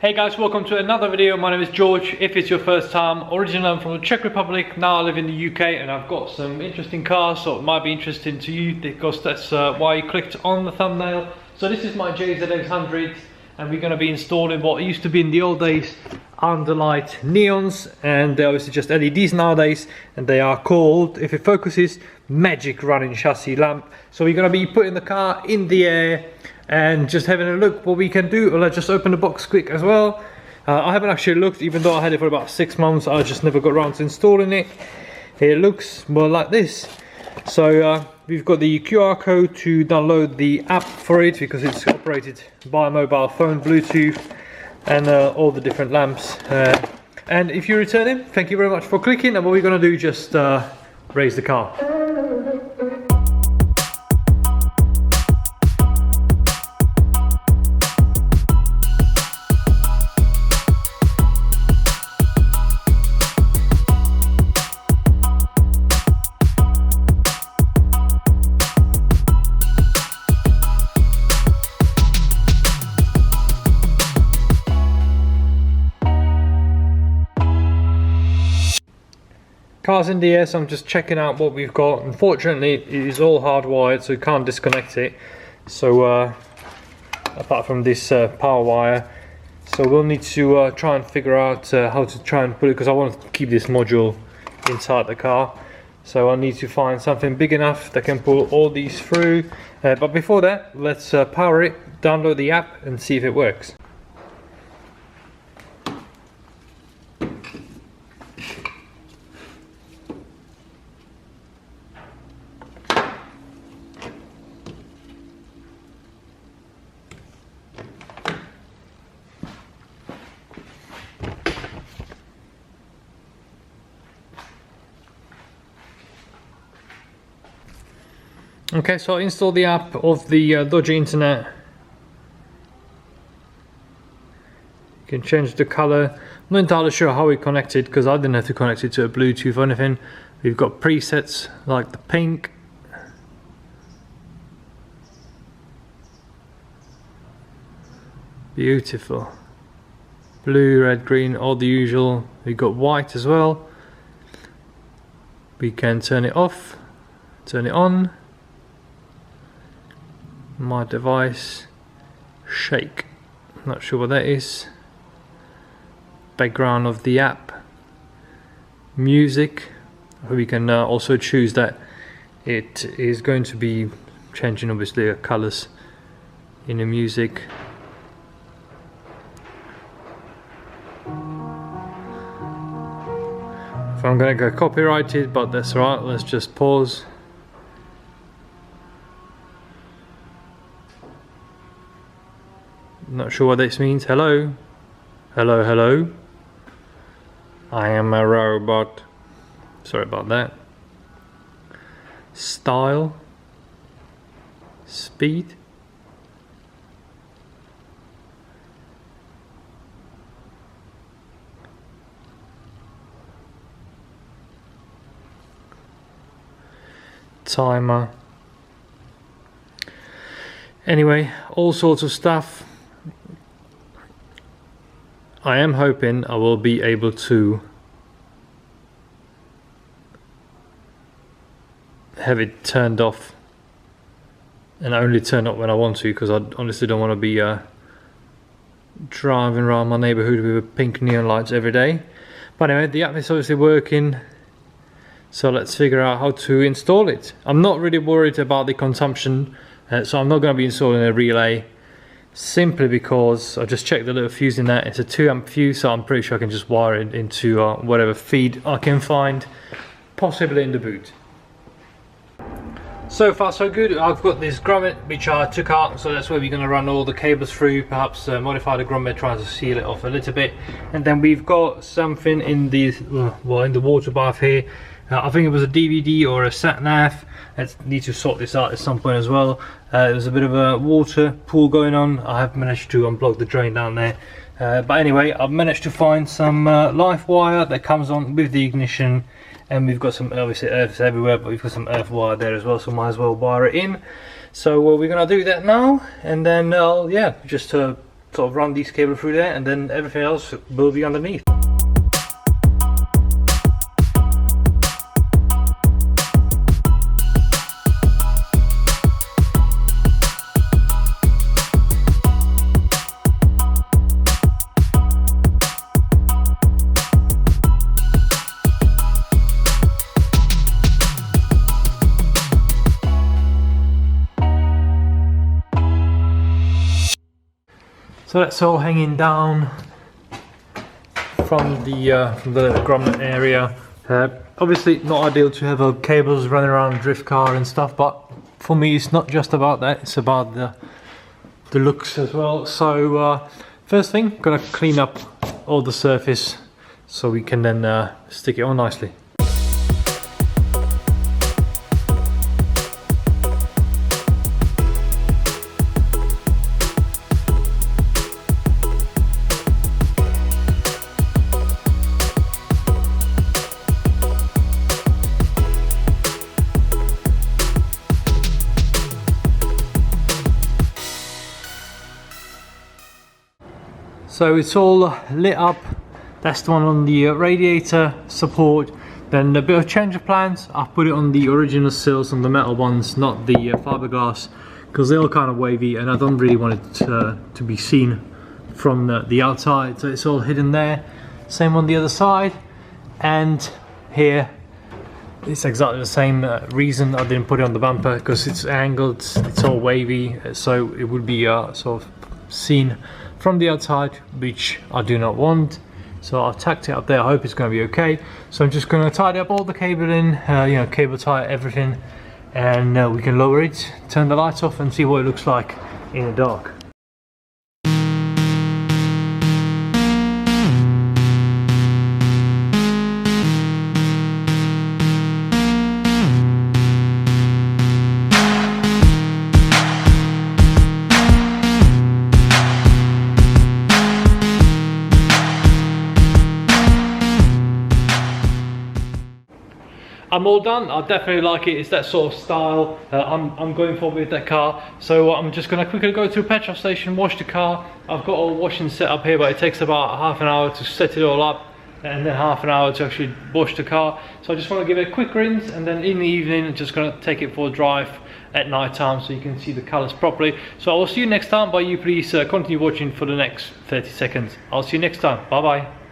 Hey guys, welcome to another video. My name is George. If it's your first time, originally I'm from the Czech Republic, now I live in the UK, and I've got some interesting cars, so it might be interesting to you because that's why you clicked on the thumbnail. So this is my JZX 100, and we're going to be installing what used to be in the old days underlight neons, and they're obviously just LEDs nowadays, and they are called, if it focuses, magic running chassis lamp. So we're going to be putting the car in the air and just having a look what we can do. Let's just open the box quick as well. I haven't actually looked, even though I had it for about 6 months. I just never got around to installing it. It looks more like this. So we've got the QR code to download the app for it because it's operated by a mobile phone, Bluetooth, and all the different lamps. And if you're returning, thank you very much for clicking. And what we're going to do, just raise the car. Car's in the air, so I'm just checking out what we've got. Unfortunately, it is all hardwired, so you can't disconnect it. So apart from this power wire, so we'll need to try and figure out how to try and put it, because I want to keep this module inside the car. So I need to find something big enough that can pull all these through. But before that, let's power it, download the app, and see if it works. Okay, so I installed the app of the dodgy internet. You can change the color. I'm not entirely sure how we connect it, because I didn't have to connect it to a Bluetooth or anything. We've got presets like the pink, beautiful, blue, red, green, all the usual. We've got white as well. We can turn it off, turn it on. My device, shake, not sure what that is. Background of the app, music. We can also choose that it is going to be changing obviously the colors in the music. If I'm gonna get copyrighted, but that's right, let's just pause. Not sure what this means. Hello? Hello, hello? I am a robot. Sorry about that. Style. Speed. Timer. Anyway, all sorts of stuff. I am hoping I will be able to have it turned off and only turn up when I want to, because I honestly don't want to be driving around my neighborhood with pink neon lights every day. But anyway, the app is obviously working, so let's figure out how to install it. I'm not really worried about the consumption, so I'm not going to be installing a relay. Simply because I just checked the little fuse in that. It's a 2 amp fuse, so I'm pretty sure I can just wire it into whatever feed I can find, possibly in the boot. So far so good. I've got this grommet which I took out, so that's where we're going to run all the cables through, perhaps modify the grommet, try to seal it off a little bit. And then we've got something in the in the water bath here. I think it was a DVD or a sat nav. Let's need to sort this out at some point as well. There's a bit of a water pool going on. I have managed to unplug the drain down there. But anyway, I've managed to find some live wire that comes on with the ignition and we've got some, obviously earth's everywhere, but we've got some earth wire there as well, so might as well wire it in. So we're gonna do that now, and then I'll just sort of run these cables through there, and then everything else will be underneath. So that's all hanging down from the grommet area. Obviously not ideal to have cables running around a drift car and stuff, but for me it's not just about that, it's about the looks as well. So first thing, gonna clean up all the surface so we can then stick it on nicely. So it's all lit up. That's the one on the radiator support. Then a bit of change of plans. I've put it on the original sills, on the metal ones, not the fiberglass, because they're all kind of wavy and I don't really want it to be seen from the outside. So it's all hidden there. Same on the other side. And here it's exactly the same reason I didn't put it on the bumper, because it's angled, it's all wavy, so it would be sort of seen from the outside, which I do not want. So I've tacked it up there. I hope it's going to be okay. So I'm just going to tidy up all the cabling, you know, cable tie everything, and we can lower it, turn the lights off, and see what it looks like in the dark. I'm all done. I definitely like it. It's that sort of style I'm going for with that car. So I'm just going to quickly go to a petrol station, wash the car. I've got all washing set up here, but it takes about half an hour to set it all up, and then half an hour to actually wash the car. So I just want to give it a quick rinse, and then in the evening I'm just going to take it for a drive at night time so you can see the colors properly. So I will see you next time, but you please continue watching for the next 30 seconds. I'll see you next time. Bye bye.